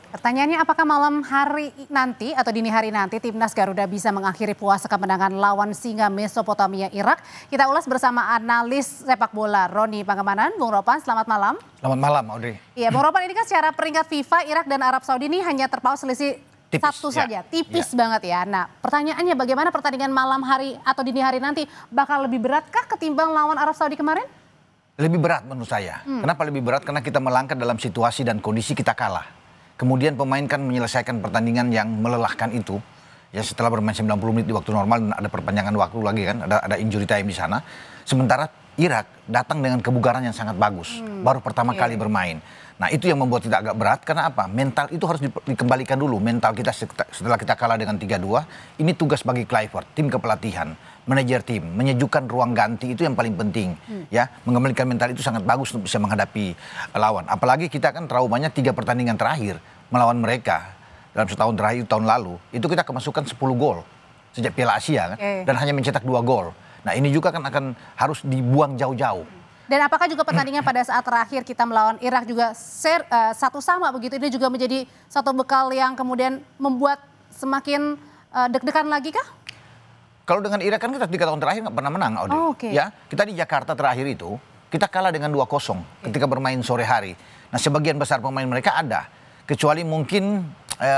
Pertanyaannya, apakah malam hari nanti atau dini hari nanti Timnas Garuda bisa mengakhiri puasa kemenangan lawan Singa Mesopotamia Irak? Kita ulas bersama analis sepak bola Roni Pangemanan. Bung Ropan, selamat malam. Selamat malam, Audrey. Iya, Bung Ropan, ini kan secara peringkat FIFA, Irak dan Arab Saudi ini hanya terpaut selisih satu saja, tipis banget ya. Nah, pertanyaannya bagaimana pertandingan malam hari atau dini hari nanti bakal lebih beratkah ketimbang lawan Arab Saudi kemarin? Lebih berat menurut saya. Kenapa lebih berat? Karena kita melangkah dalam situasi dan kondisi kita kalah. Kemudian pemain kan menyelesaikan pertandingan yang melelahkan itu. Ya setelah bermain 90 menit di waktu normal dan ada perpanjangan waktu lagi kan, ada injury time di sana. Sementara Irak datang dengan kebugaran yang sangat bagus. Baru pertama kali bermain. Nah itu yang membuat kita agak berat, karena apa? Mental itu harus dikembalikan dulu. Mental kita setelah kita kalah dengan 3-2, ini tugas bagi Kluivert, tim kepelatihan, manajer tim, menyejukkan ruang ganti itu yang paling penting. Ya, mengembalikan mental itu sangat bagus untuk bisa menghadapi lawan. Apalagi kita kan traumanya 3 pertandingan terakhir melawan mereka dalam setahun terakhir, tahun lalu. Itu kita kemasukan 10 gol sejak Piala Asia kan, dan hanya mencetak 2 gol. Nah ini juga kan akan harus dibuang jauh-jauh. Dan apakah juga pertandingan pada saat terakhir kita melawan Irak juga satu sama begitu, ini juga menjadi satu bekal yang kemudian membuat semakin deg-degan lagi kah? Kalau dengan Irak kan kita 3 tahun terakhir nggak pernah menang, Audrey. Ya, kita di Jakarta terakhir itu kita kalah dengan 2-0 ketika bermain sore hari. Nah sebagian besar pemain mereka ada, kecuali mungkin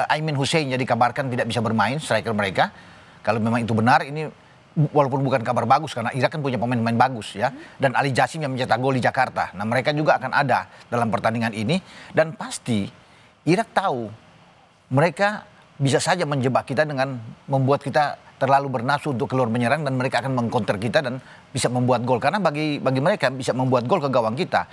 Aimin Hussein yang dikabarkan tidak bisa bermain, striker mereka. Kalau memang itu benar, ini walaupun bukan kabar bagus karena Irak kan punya pemain-pemain bagus ya, dan Ali Jasim yang mencetak gol di Jakarta. Nah mereka juga akan ada dalam pertandingan ini, dan pasti Irak tahu mereka bisa saja menjebak kita dengan membuat kita terlalu bernafsu untuk keluar menyerang, dan mereka akan mengcounter kita dan bisa membuat gol, karena bagi mereka bisa membuat gol ke gawang kita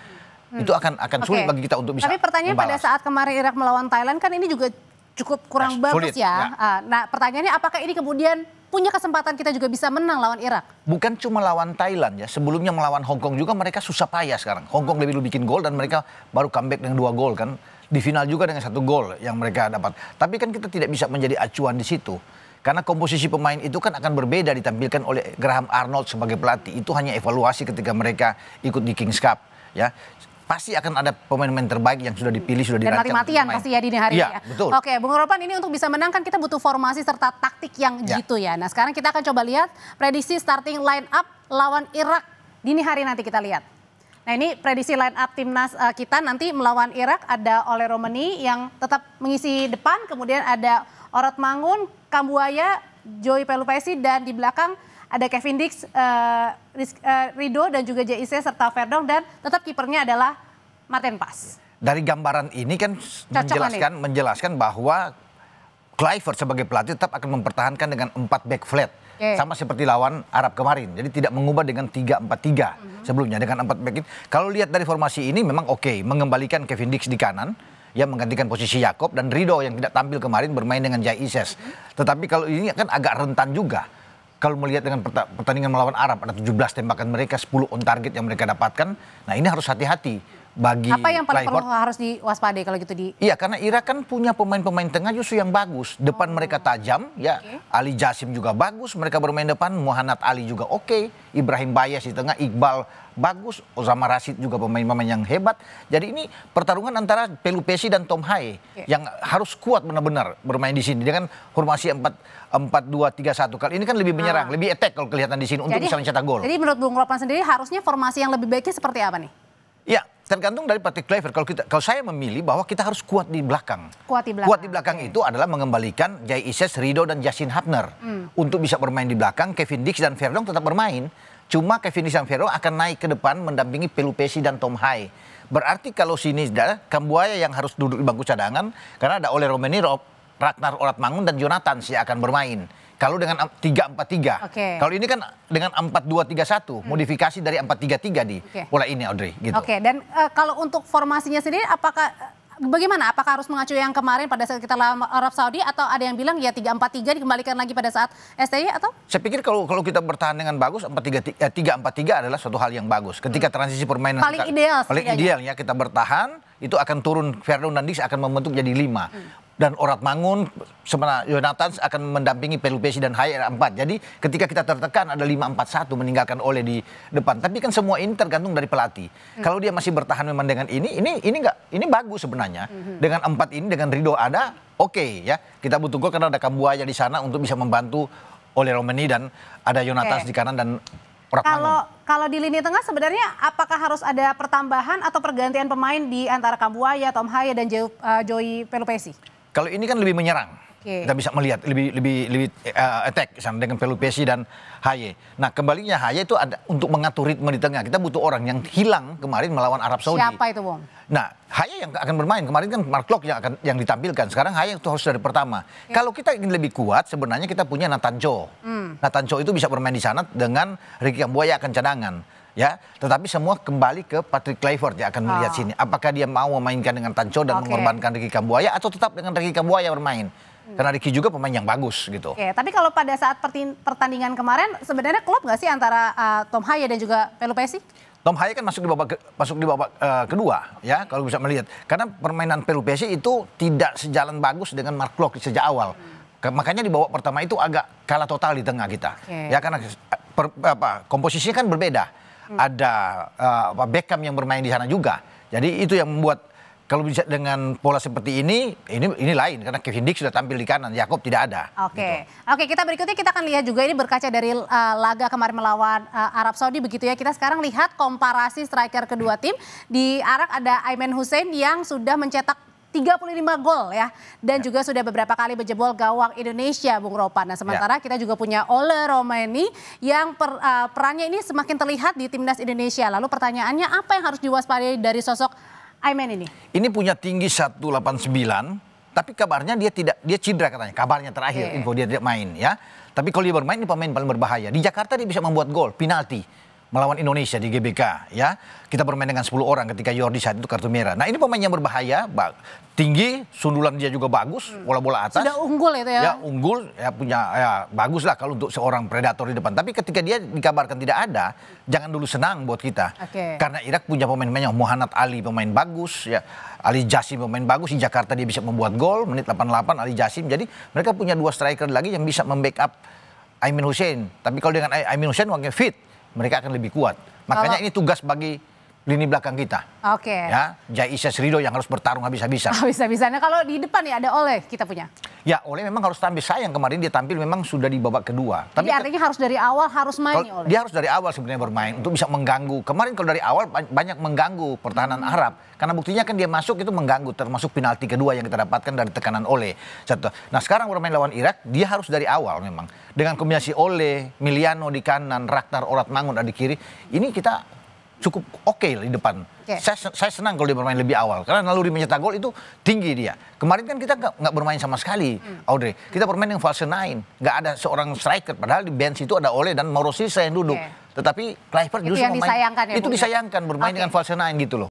itu akan sulit bagi kita untuk bisa. Tapi pertanyaan pada saat kemarin Irak melawan Thailand kan ini juga cukup kurang bagus sulit, ya. Nah pertanyaannya, apakah ini kemudian punya kesempatan kita juga bisa menang lawan Irak? Bukan cuma lawan Thailand ya, sebelumnya melawan Hong Kong juga mereka susah payah sekarang. Hong Kong lebih bikin gol dan mereka baru comeback dengan 2 gol kan. Di final juga dengan 1 gol yang mereka dapat. Tapi kan kita tidak bisa menjadi acuan di situ. Karena komposisi pemain itu kan akan berbeda ditampilkan oleh Graham Arnold sebagai pelatih. Itu hanya evaluasi ketika mereka ikut di Kings Cup ya. Pasti akan ada pemain-pemain terbaik yang sudah dipilih, sudah dirancang. Dan mati-matian pasti ya dini hari ini ya. Betul. Oke, Bung Ropan, ini untuk bisa menang kan kita butuh formasi serta taktik yang jitu ya. Nah sekarang kita akan coba lihat prediksi starting line up lawan Irak dini hari nanti, kita lihat. Nah ini prediksi line up timnas kita nanti melawan Irak. Ada Ole Romeni yang tetap mengisi depan, kemudian ada Orot Mangun, Kambuaya, Joy Pelupesi, dan di belakang ada Kevin Dix, Rido, dan juga JIC serta Verdong, dan tetap kipernya adalah Martin Pas. Dari gambaran ini kan menjelaskan bahwa Kluivert sebagai pelatih tetap akan mempertahankan dengan 4 back flat. Sama seperti lawan Arab kemarin. Jadi tidak mengubah dengan 3-4-3 sebelumnya dengan 4 back. Kalau lihat dari formasi ini memang mengembalikan Kevin Dix di kanan, ya menggantikan posisi Yakob, dan Rido yang tidak tampil kemarin bermain dengan JIC. Tetapi kalau ini kan agak rentan juga. Kalau melihat dengan pertandingan melawan Arab, ada 17 tembakan mereka, 10 on target yang mereka dapatkan. Nah ini harus hati-hati bagi apa yang paling perlu harus diwaspadai kalau gitu di? Iya, karena Irak kan punya pemain-pemain tengah justru yang bagus. Depan mereka tajam, ya. Ali Jasim juga bagus, mereka bermain depan. Muhannad Ali juga Ibrahim Bayas di tengah, Iqbal bagus, Osama Rashid juga pemain-pemain yang hebat. Jadi ini pertarungan antara Pelupesi dan Tom Haye yang harus kuat benar-benar bermain di sini dengan formasi 4-2-3-1. Kali ini kan lebih menyerang, lebih attack kalau kelihatan di sini untuk bisa mencetak gol. Jadi menurut Bung Ropan sendiri harusnya formasi yang lebih baiknya seperti apa nih? Ya, tergantung dari pelatih Kluivert. Kalau saya memilih bahwa kita harus kuat di belakang. Kuat di belakang itu adalah mengembalikan JIC, Rido, dan Justin Hubner untuk bisa bermain di belakang. Kevin Dix dan Verdong tetap bermain. Cuma Kevin Dix dan Verdong akan naik ke depan mendampingi Pelupesi dan Tom Haye. Berarti kalau sini Kambuaya yang harus duduk di bangku cadangan, karena ada Ole Romeni, Ragnar Orot Mangun, dan Jonathan yang akan bermain. Kalau dengan 3-4-3. Kalau ini kan dengan 4-2-3-1, modifikasi dari 4-3-3 di pola ini, Audrey. Gitu. Dan kalau untuk formasinya sendiri, bagaimana? Apakah harus mengacu yang kemarin pada saat kita lawan Arab Saudi, atau ada yang bilang ya 3-4-3 dikembalikan lagi pada saat STY atau? Saya pikir kalau kita bertahan dengan bagus, 3-4-3 adalah suatu hal yang bagus. Ketika transisi permainan paling ideal ya kita bertahan, itu akan turun, Verdong dan Dix akan membentuk jadi 5. dan Orat Mangun, sebenarnya Jonathan akan mendampingi Pelupesi dan Haye 4. Jadi ketika kita tertekan ada 5-4-1 meninggalkan Ole di depan. Tapi kan semua ini tergantung dari pelatih. Kalau dia masih bertahan memang dengan ini bagus sebenarnya. Dengan 4 ini, dengan Ridho ada, oke ya. Kita butuh gol karena ada Kambuaya di sana untuk bisa membantu Ole Romeni dan ada Jonathan di kanan dan Orat Mangun. Kalau di lini tengah sebenarnya apakah harus ada pertambahan atau pergantian pemain di antara Kambuaya, Tom Haye dan Joey Pelupesi? Kalau ini kan lebih menyerang, kita bisa melihat lebih attack sana dengan Pelupesi dan Haye. Nah kembalinya Haye itu ada untuk mengatur ritme di tengah. Kita butuh orang yang hilang kemarin melawan Arab Saudi. Siapa itu, Bung? Nah Haye yang akan bermain kemarin kan Mark Klok yang ditampilkan. Sekarang Haye itu harus dari pertama. Kalau kita ingin lebih kuat sebenarnya kita punya Nathan Cho. Nathan Cho itu bisa bermain di sana dengan Ricky Kambuaya akan cadangan. Ya, tetapi semua kembali ke Patrick Kluivert yang akan melihat sini. Apakah dia mau memainkan dengan Tanco dan mengorbankan Ricky Kambuaya atau tetap dengan Ricky Kambuaya bermain? Karena Ricky juga pemain yang bagus gitu. Oke, tapi kalau pada saat pertandingan kemarin sebenarnya klop nggak sih antara Tom Haye dan juga Pelupesi? Tom Haye kan masuk di babak kedua ya kalau bisa melihat. Karena permainan Pelupesi itu tidak sejalan bagus dengan Mark Klok sejak awal. Makanya di babak pertama itu agak kalah total di tengah kita. Ya karena komposisinya kan berbeda. Ada Beckham yang bermain di sana juga. Jadi itu yang membuat kalau bisa dengan pola seperti ini lain karena Kevin Dix sudah tampil di kanan, Jakob tidak ada. Oke, kita berikutnya kita akan lihat juga ini berkaca dari laga kemarin melawan Arab Saudi begitu ya. Kita sekarang lihat komparasi striker kedua tim. Di Arak ada Aiman Hussein yang sudah mencetak 35 gol ya. Dan juga sudah beberapa kali menjebol gawang Indonesia, Bung Ropan. Nah sementara kita juga punya Ole Romeni yang perannya ini semakin terlihat di timnas Indonesia. Lalu pertanyaannya apa yang harus diwaspadai dari sosok Aiman ini? Ini punya tinggi 189, tapi kabarnya dia cedera katanya. Kabarnya terakhir info dia tidak main ya. Tapi kalau dia bermain ini pemain paling berbahaya. Di Jakarta dia bisa membuat gol, penalti. Melawan Indonesia di GBK ya. Kita bermain dengan 10 orang ketika Jordi saat itu kartu merah. Nah ini pemain yang berbahaya, tinggi, sundulan dia juga bagus, bola-bola atas. Sudah unggul itu ya? Ya unggul, ya punya bagus lah kalau untuk seorang predator di depan. Tapi ketika dia dikabarkan tidak ada, jangan dulu senang buat kita. Karena Irak punya pemain-pemain yang Muhammad Ali pemain bagus, ya Ali Jassim pemain bagus. Di Jakarta dia bisa membuat gol, menit 88 Ali Jassim. Jadi mereka punya 2 striker lagi yang bisa membackup Aiman Hussein. Tapi kalau dengan Aiman Hussein wakilnya fit, mereka akan lebih kuat. Makanya ini tugas bagi lini belakang kita. Ya, Jaisa Ridho yang harus bertarung habis-habisan. Habis-habisan. Nah, kalau di depan ya ada Ole kita punya. Ya, Ole memang harus tampil. Sayang kemarin dia tampil memang sudah di babak kedua. Tapi artinya harus dari awal harus main nih Ole. Dia harus dari awal sebenarnya bermain untuk bisa mengganggu. Kemarin kalau dari awal banyak mengganggu pertahanan Arab. Karena buktinya kan dia masuk itu mengganggu, termasuk penalti kedua yang kita dapatkan dari tekanan Ole. Nah sekarang bermain lawan Irak, dia harus dari awal memang. Dengan kombinasi Ole, Miliano di kanan, Rakhtar, Orat Mangun di kiri, ini kita cukup oke di depan. Saya senang kalau dia bermain lebih awal. Karena naluri mencetak gol itu tinggi dia. Kemarin kan kita nggak bermain sama sekali, Audrey. Kita bermain dengan false nine. Nggak ada seorang striker. Padahal di bench itu ada Ole dan Mauro Silva yang duduk. Tetapi Kluivert justru disayangkan ya, itu disayangkan bermain dengan false nine gitu loh.